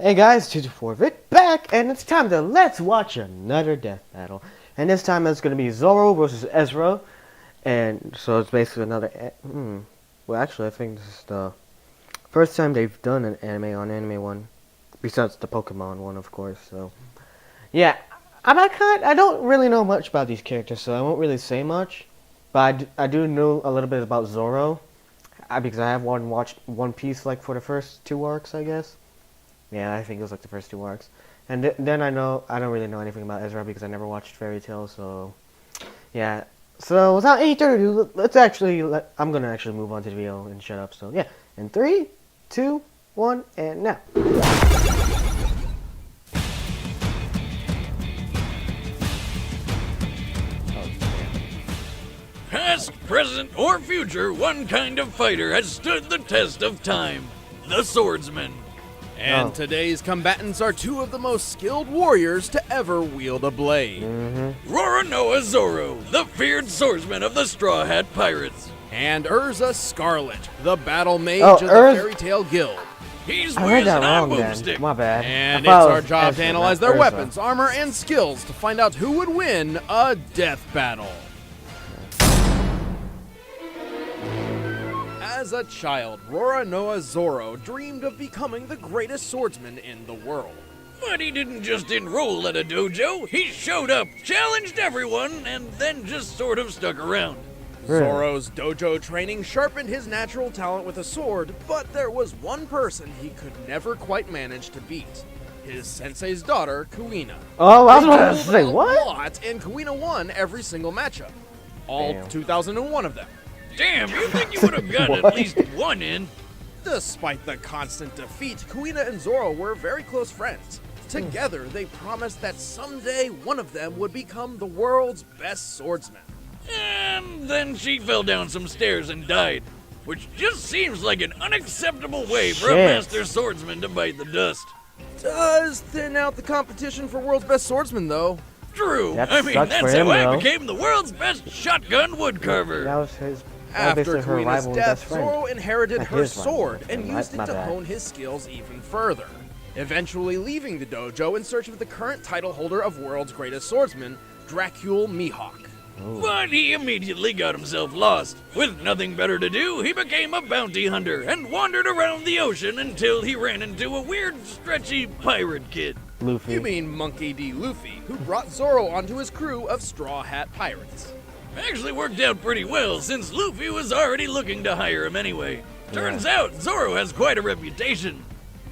Hey guys, 224Vic back, and it's time to let's watch another death battle. And this time it's going to be Zoro versus Erza, and so it's basically another. Well, actually, I think this is the first time they've done an anime on Anime One, besides the Pokemon one, of course. So, yeah, I don't really know much about these characters, so I won't really say much. But I do know a little bit about Zoro, because I have watched One Piece like for the first two arcs, I guess. Yeah, I think it was like the first two arcs. And then I don't really know anything about Erza because I never watched Fairy Tail, so yeah. So without any further ado, I'm gonna actually move on to the video and shut up. So yeah, in 3, 2, 1, and now. Past, present, or future, one kind of fighter has stood the test of time: the swordsman. And today's combatants are two of the most skilled warriors to ever wield a blade. Roronoa Zoro, the feared swordsman of the Straw Hat Pirates. And Erza Scarlet, the battle mage Oh, of the Fairy Tail Guild. He's I read that whizzing wrong on then. boomstick. My bad. And I it's thought it our was job Erza, to analyze not their Erza. weapons, armor, and skills to find out who would win a death battle. As a child, Roronoa Zoro dreamed of becoming the greatest swordsman in the world. But he didn't just enroll at a dojo, he showed up, challenged everyone, and then just sort of stuck around. Really? Zoro's dojo training sharpened his natural talent with a sword, but there was one person he could never quite manage to beat. His sensei's daughter, Kuina. Oh, I was They about to dueled say a what? lot, and Kuina won every single matchup. All Damn. 2001 of them. Damn, you think you would have gotten at least one in? Despite the constant defeat, Kuina and Zoro were very close friends. Together, they promised that someday one of them would become the world's best swordsman. And then she fell down some stairs and died, which just seems like an unacceptable way for a Shit. master swordsman to bite the dust. Does thin out the competition for world's best swordsman, though. True, That I mean, sucks that's for him, how I though. became the world's best shotgun woodcarver. That was his. After basically her Kuina's rival and best death, friend. Zoro inherited Not her his rival, sword best and friend. used it My to bad. hone his skills even further, eventually leaving the dojo in search of the current title holder of world's greatest swordsman, Dracule Mihawk. But he immediately got himself lost. With nothing better to do, he became a bounty hunter and wandered around the ocean until he ran into a weird, stretchy pirate kid. Luffy. You mean Monkey D. Luffy, who brought Zoro onto his crew of Straw Hat Pirates. Actually worked out pretty well, since Luffy was already looking to hire him anyway. Turns out, Zoro has quite a reputation.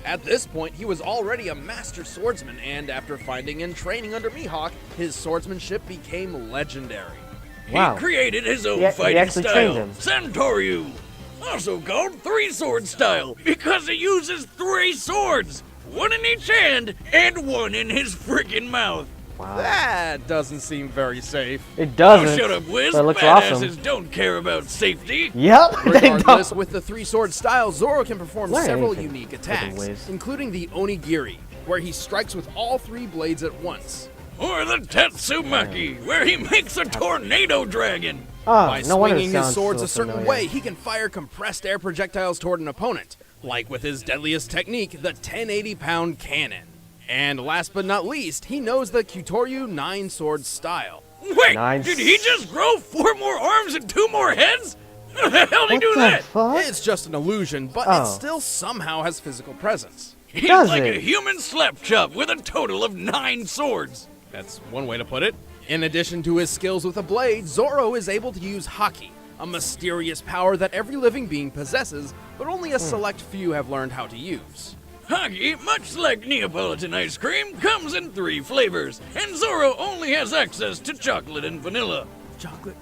At this point, he was already a master swordsman, and after finding and training under Mihawk, his swordsmanship became legendary. Wow. He created his own He fighting actually trained style, him. Santoryu, also called three-sword style, because he uses 3 swords, one in each hand and one in his freaking mouth. Wow. That doesn't seem very safe. It doesn't. Oh, shut up, Wiz. But it looks Badasses awesome. don't care about safety. Yep. they Regardless, don't. with the 3-sword style, Zoro can perform Learn several anything, unique freaking attacks, Wiz. including the Onigiri, where he strikes with all 3 blades at once. Or the Tatsumaki, where he makes a tornado dragon. Oh, By no wonder it swinging his sounds swords so a certain familiar. way, he can fire compressed air projectiles toward an opponent, like with his deadliest technique, the 1080-pound cannon. And last but not least, he knows the Kyutoryu 9-sword style. Wait, Nice. did he just grow 4 more arms and 2 more heads? How the hell did he What do the that? fuck? It's just an illusion, but Oh. it still somehow has physical presence. He's Does like it? a human slap chop with a total of 9 swords. That's one way to put it. In addition to his skills with a blade, Zoro is able to use Haki, a mysterious power that every living being possesses, but only a select few have learned how to use. Haki, much like Neapolitan ice cream, comes in 3 flavors, and Zoro only has access to chocolate and vanilla. Chocolate?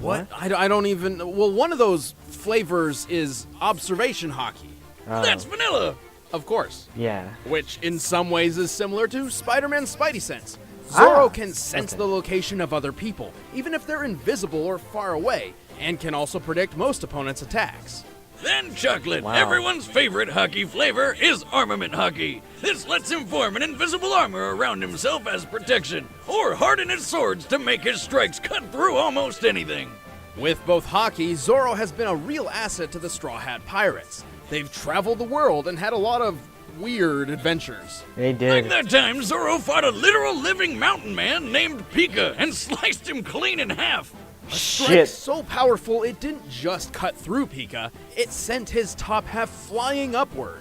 What? I don't even... Well, one of those flavors is observation Haki. Oh. That's vanilla. Of course. Yeah. Which in some ways is similar to Spider-Man's Spidey sense. Zoro Ah, can sense okay. the location of other people, even if they're invisible or far away, and can also predict most opponents' attacks. Then chocolate, Wow. everyone's favorite hockey flavor, is armament hockey. This lets him form an invisible armor around himself as protection, or harden his swords to make his strikes cut through almost anything. With both Haki, Zoro has been a real asset to the Straw Hat Pirates. They've traveled the world and had a lot of weird adventures. They Like did. that time, Zoro fought a literal living mountain man named Pika and sliced him clean in half. Strike Shit. so powerful it didn't just cut through Pika, it sent his top half flying upward.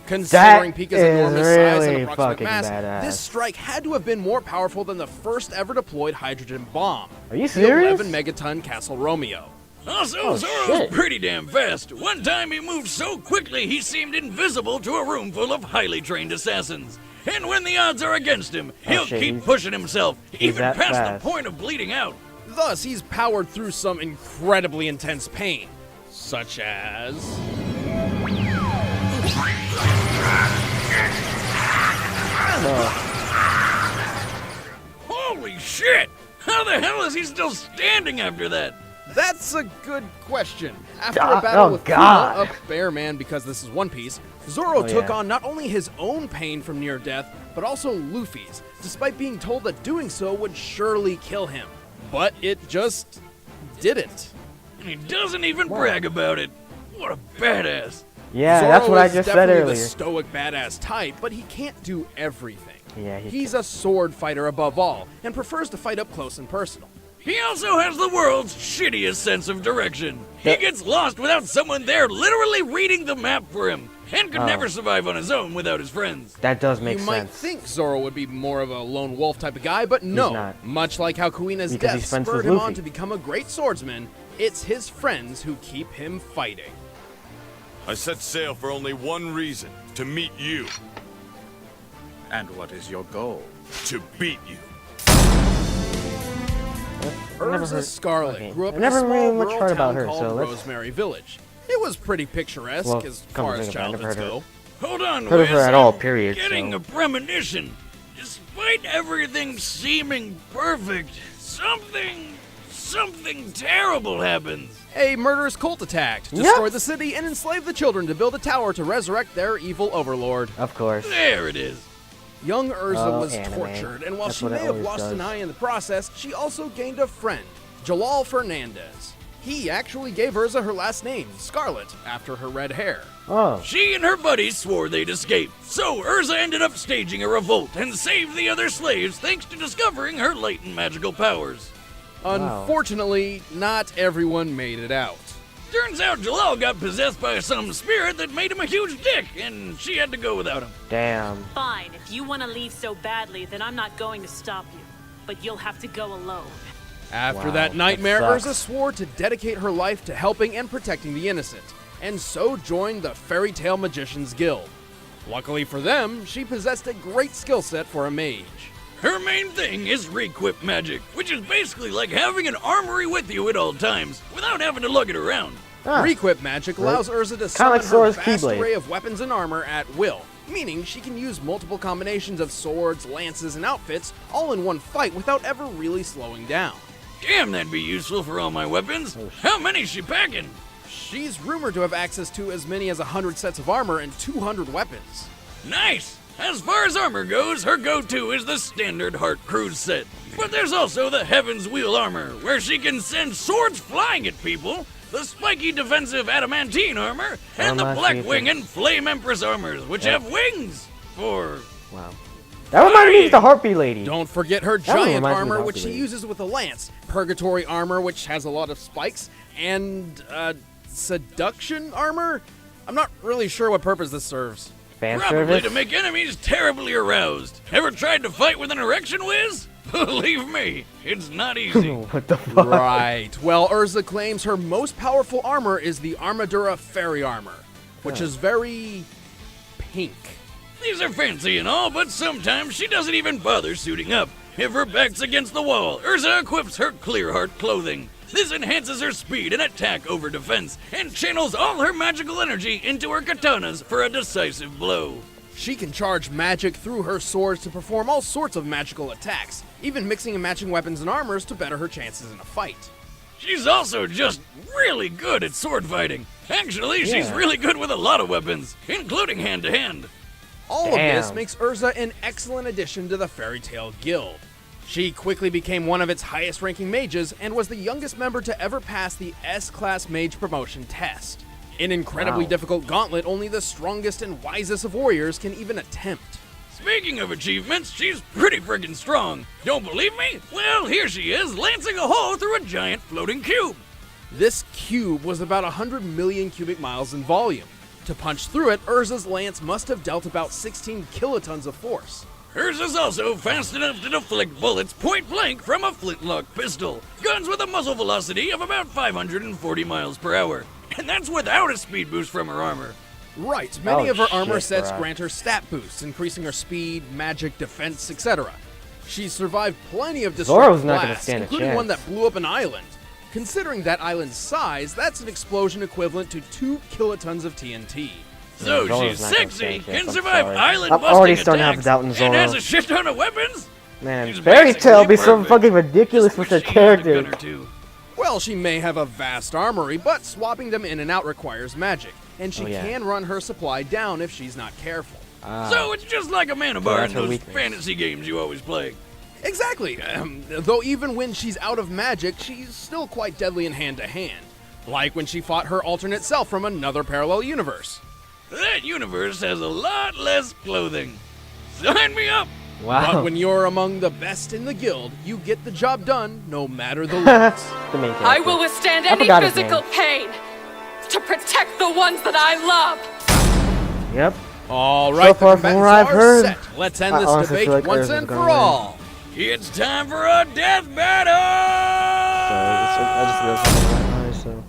Considering Pika's is enormous size and really approximate fucking mass, badass. this strike had to have been more powerful than the first ever deployed hydrogen bomb. Are you The serious? 11 megaton Castle Romeo. Also, Oh, Zoro's shit. pretty damn fast. One time he moved so quickly he seemed invisible to a room full of highly trained assassins. And when the odds are against him, he'll shit, keep he's- pushing himself, even that past fast. the point of bleeding out. Thus, he's powered through some incredibly intense pain, such as... Holy shit! How the hell is he still standing after that? That's a good question. After God- a battle oh, with God. Kuma, a bear man, because this is One Piece, Zoro Oh, took yeah. on not only his own pain from near death, but also Luffy's, despite being told that doing so would surely kill him. But it just didn't. And he doesn't even brag about it. What a badass. Yeah, Zoro that's what I is just said definitely earlier. the stoic badass type, but he can't do everything. Yeah, he He's a sword fighter above all, and prefers to fight up close and personal. He also has the world's shittiest sense of direction. He That- gets lost without someone there literally reading the map for him, and could Oh. never survive on his own without his friends. That does make You might sense. think Zoro would be more of a lone wolf type of guy, but no. not. Much like how Kuina's Because death he's friends spurred with him Luffy. on to become a great swordsman, it's his friends who keep him fighting. I set sail for only one reason, to meet you, And what is your goal? to beat you. I've never Erza heard- Scarlet okay. grew up I in never a small really much rural heard about town her, called so let's- Rosemary Village. It was pretty picturesque Well, as come far to as think of it, I never childhoods heard go. Hold on, Heard of her Wiz, at all, I'm period, Getting so- a premonition. Despite everything seeming perfect, something terrible happens. A murderous cult attacked, Yep. destroyed the city, and enslaved the children to build a tower to resurrect their evil overlord. Of course. There it is. Young Erza Oh, was anime. tortured, and while That's she what it may have always lost an does. eye in the process, she also gained a friend, Jalal Fernandez. He actually gave Erza her last name, Scarlet, after her red hair. Oh, She and her buddies swore they'd escape, so Erza ended up staging a revolt and saved the other slaves thanks to discovering her latent magical powers. Wow. Unfortunately, not everyone made it out. Turns out Jalal got possessed by some spirit that made him a huge dick, and she had to go without him. damn. Fine, if you want to leave so badly, then I'm not going to stop you. But you'll have to go alone. After Wow, that nightmare, that sucks. Erza swore to dedicate her life to helping and protecting the innocent, and so joined the Fairy Tale Magicians Guild. Luckily for them, she possessed a great skill set for a mage. Her main thing is requip magic, which is basically like having an armory with you at all times, without having to lug it around. Ah, Requip magic allows Erza to Kinda summon like her Sora's vast Keyblade. array of weapons and armor at will, meaning she can use multiple combinations of swords, lances, and outfits all in one fight without ever really slowing down. Damn, that'd be useful for all my weapons. How many's she packing? She's rumored to have access to as many as 100 sets of armor and 200 weapons. Nice! As far as armor goes, her go-to is the standard Heart Cruise set. But there's also the Heaven's Wheel armor, where she can send swords flying at people, the spiky defensive adamantine armor, and the Adamantine. Blackwing and Flame Empress armors, which Yeah. have wings for... wow. That reminded me of the Harpy Lady. Don't forget her one giant reminds me armor, of which she Valkyrie. uses with a lance, purgatory armor, which has a lot of spikes, and seduction armor? I'm not really sure what purpose this serves. Fan Probably service. to make enemies terribly aroused. Ever tried to fight with an erection whiz? Believe me, it's not easy. What the fuck? Right. Well, Erza claims her most powerful armor is the Armadura Fairy Armor, which is very pink. These are fancy and all, but sometimes she doesn't even bother suiting up. If her back's against the wall, Erza equips her Clear Heart clothing. This enhances her speed and attack over defense, and channels all her magical energy into her katanas for a decisive blow. She can charge magic through her swords to perform all sorts of magical attacks, even mixing and matching weapons and armors to better her chances in a fight. She's also just really good at sword fighting. Actually, she's Yeah. really good with a lot of weapons, including hand-to-hand. All of this Damn. makes Erza an excellent addition to the Fairy Tale Guild. She quickly became one of its highest ranking mages and was the youngest member to ever pass the S-Class Mage promotion test. An incredibly Wow. difficult gauntlet only the strongest and wisest of warriors can even attempt. Speaking of achievements, she's pretty friggin' strong. Don't believe me? Well, here she is, lancing a hole through a giant floating cube. This cube was about 100 million cubic miles in volume. To punch through it, Erza's lance must have dealt about 16 kilotons of force. Hers is also fast enough to deflect bullets point blank from a flintlock pistol. Guns with a muzzle velocity of about 540 miles per hour. And that's without a speed boost from her armor. Right, many Oh, of her armor shit, sets bro. grant her stat boosts, increasing her speed, magic, defense, etc. She's survived plenty of Zoro's destructive not gonna blasts, stand a including one that chance. blew up an island. Considering that island's size, that's an explosion equivalent to 2 kilotons of TNT. So Zoro's she's not gonna sexy, stand a chance, can I'm survive sorry. island I'm busting already starting to have attacks, doubt in and Zoro. has a shit ton of weapons? Man, She's Fairy Tail be so basically fucking perfect. ridiculous Just with wish their she had a gun characters. or two. Well, she may have a vast armory, but swapping them in and out requires magic, and she Oh, yeah. can run her supply down if she's not careful. So it's just like a mana So bar in that's her those weakness. fantasy games you always play. Exactly. Though even when she's out of magic, she's still quite deadly in hand-to-hand. Like when she fought her alternate self from another parallel universe. That universe has a lot less clothing. Sign me up! Wow. But when you're among the best in the guild, you get the job done no matter the limits. The main character. I will withstand I any forgot his physical name. pain to protect the ones that I love. Yep. All right, far the from combatants what I've are heard, set. Let's end I this honestly debate feel like once Erza's and gonna for win. all. It's time for a death battle! I just realized something right now, so.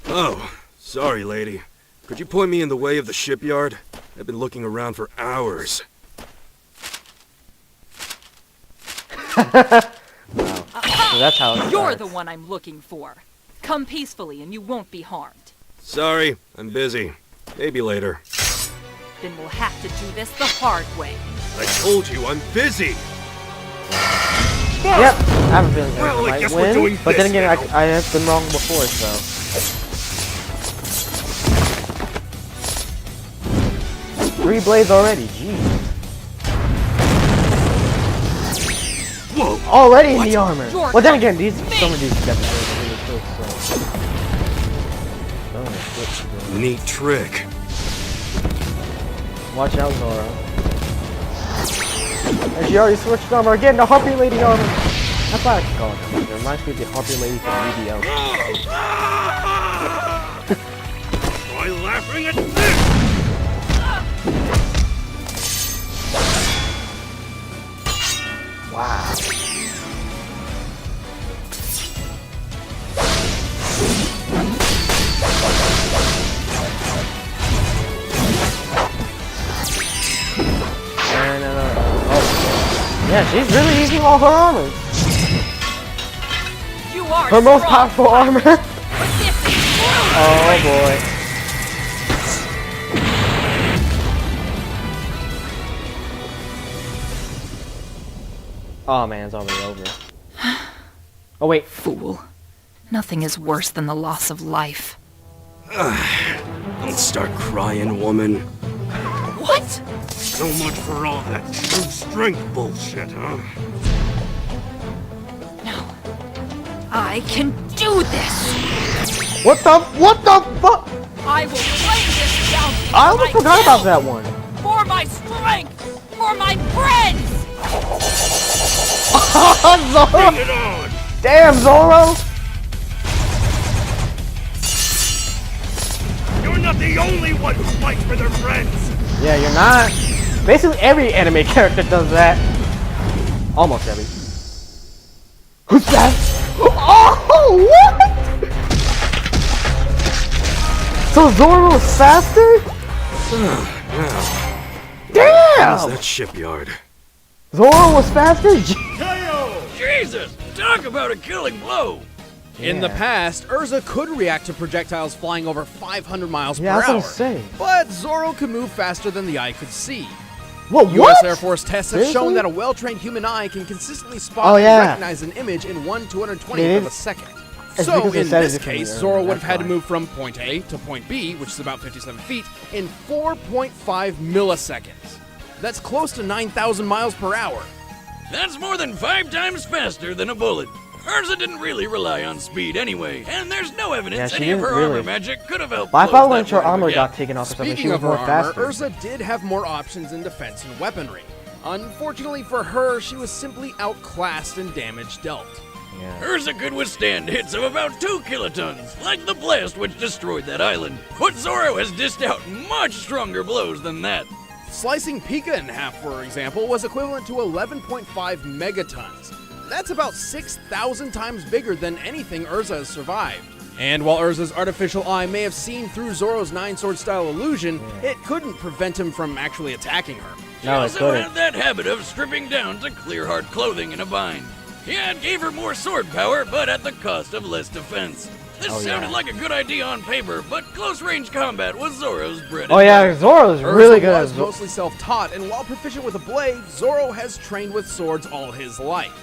Oh, sorry, lady. Could you point me in the way of the shipyard? I've been looking around for hours. So that's how it You're starts. the one I'm looking for. Come peacefully and you won't be harmed. Sorry, I'm busy. Maybe later. Then we'll have to do this the hard way. I told you I'm busy! Yep. I have a feeling Well, Erza I might guess we're win, doing but then this again, now. I have been wrong before, so. Three blades already, jeez. Whoa! Already in the armor. Your Well, then again, some of these guys are really quick, so. Oh, shit. Neat trick. Watch out, Zoro. And she already switched armor again, the Harpy Lady armor. That's why I can call it. It reminds me of the Harpy Lady from UDL. Try laughing at this! Wow. And, oh. Yeah, she's really using all her armor. You are Her most strong, powerful armor. but this is true. Oh boy. Oh man, it's already over. Oh wait. Fool. Nothing is worse than the loss of life. Don't start crying, woman. What? So much for all that true strength bullshit, huh? No. I can do this. What the fuck? I will claim this bounty. I almost for forgot about myself, that one. For my strength. For my friends. Zoro! Bring it on! Damn, Zoro! You're not the only one who fights for their friends! Yeah, you're not. Basically, every anime character does that. Almost every. Who's that? Oh, what? So Zoro is faster? How's Damn! that shipyard? Zoro was faster? Jesus! Talk about a killing blow! In the Yeah. past, Erza could react to projectiles flying over 500 miles Yeah, per that's what hour. I'm saying. But Zoro could move faster than the eye could see. What? U.S. Air Force tests have shown Seriously? that a well-trained human eye can consistently spot Oh, and yeah. recognize an image in 1/220th It of a is- second. it's So, because it in said it this differently case, earlier, Zoro would have that's had to why. move from point A to point B, which is about 57 feet, in 4.5 milliseconds. That's close to 9,000 miles per hour. That's more than 5 times faster than a bullet. Erza didn't really rely on speed anyway, and there's no evidence Yeah, she any of her didn't really. armor magic could have helped But I close thought when that her wide of a armor gap. got taken off or something, she Speaking was of her more armor, faster. Erza did have more options in defense and weaponry. Unfortunately for her, she was simply outclassed in damage dealt. Yeah. Erza could withstand hits of about 2 kilotons, like the blast which destroyed that island. But Zoro has dished out much stronger blows than that. Slicing Pika in half, for example, was equivalent to 11.5 megatons. That's about 6,000 times bigger than anything Erza has survived. And while Erza's artificial eye may have seen through Zoro's nine-sword style illusion, it couldn't prevent him from actually attacking her. She No, it also couldn't. had that habit of stripping down to clear hard clothing in a bind. Yeah, it gave her more sword power, but at the cost of less defense. This Oh, sounded yeah. like a good idea on paper, but close-range combat was Zoro's bread and Oh yeah, butter. Zoro's Erza really good. was mostly self-taught, and while proficient with a blade, Zoro has trained with swords all his life.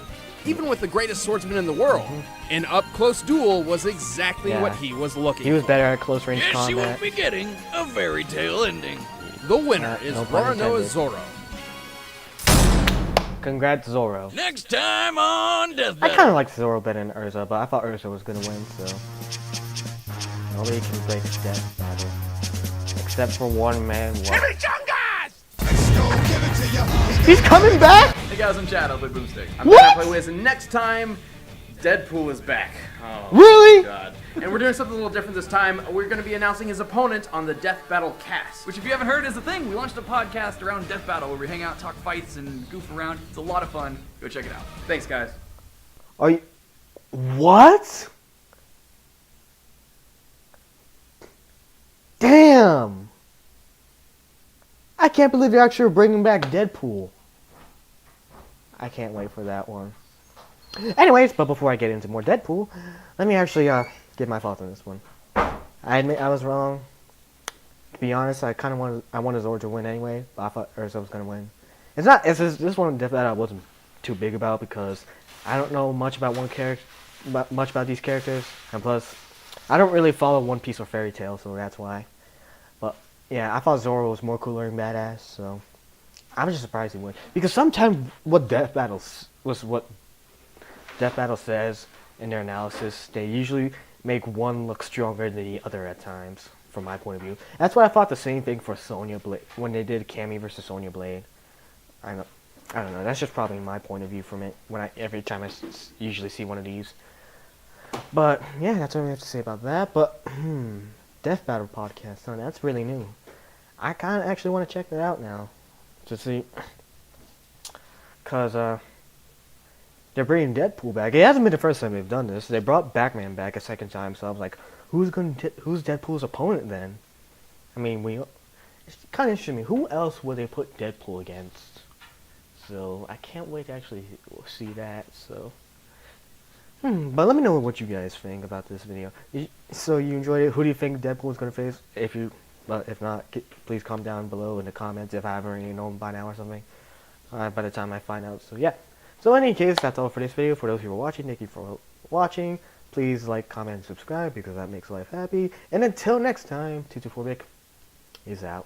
Even with the greatest swordsman in the world, an up-close duel was exactly Yeah. what he was looking He was for. better at close range Yes, she combat. won't be getting a fairy tale ending. The winner is no pun Roronoa intended. Zoro. Congrats, Zoro. Next time on Death I Battle. kind of liked Zoro better than Erza, but I thought Erza was gonna win, so nobody can break Death Battle except for one man. He's coming back. Hey guys, I'm Chad, I'll play Boomstick. I'm What? gonna play Wiz, and next time, Deadpool is back. Oh, Really? God. And we're doing something a little different this time. We're gonna be announcing his opponent on the Death Battle cast. Which, if you haven't heard, is a thing. We launched a podcast around Death Battle where we hang out, talk fights, and goof around. It's a lot of fun. Go check it out. Thanks, guys. Are you? What? Damn! I can't believe they're actually bringing back Deadpool. I can't wait for that one. Anyways, but before I get into more Deadpool, let me actually give my thoughts on this one. I admit I was wrong. To be honest, I wanted Zoro to win anyway, but I thought Erza was gonna win. This one Death Battle I wasn't too big about because I don't know much about much about these characters, and plus, I don't really follow One Piece or Fairy Tail, so that's why. But yeah, I thought Zoro was more cooler and badass, so I'm just surprised he won. Because sometimes what Death Battle says in their analysis, they usually make one look stronger than the other at times, from my point of view. That's why I thought the same thing for Sonya Blade when they did Cammy versus Sonya Blade. I don't know. That's just probably my point of view from it. Every time I usually see one of these. But yeah, that's what I have to say about that. But Death Battle podcast, huh? That's really new. I kind of actually want to check that out now to see, cause they're bringing Deadpool back. It hasn't been the first time they've done this. They brought Batman back a second time, so I was like, who's Deadpool's opponent then? I mean, it's kind of interesting to me. Who else would they put Deadpool against? So I can't wait to actually see that. So, but let me know what you guys think about this video. So you enjoyed it? Who do you think Deadpool is gonna face? If not, please comment down below in the comments if I haven't already known by now or something. By the time I find out. So yeah. So in any case, that's all for this video. For those who are watching, thank you for watching. Please like, comment, and subscribe because that makes life happy. And until next time, 224Vic is out.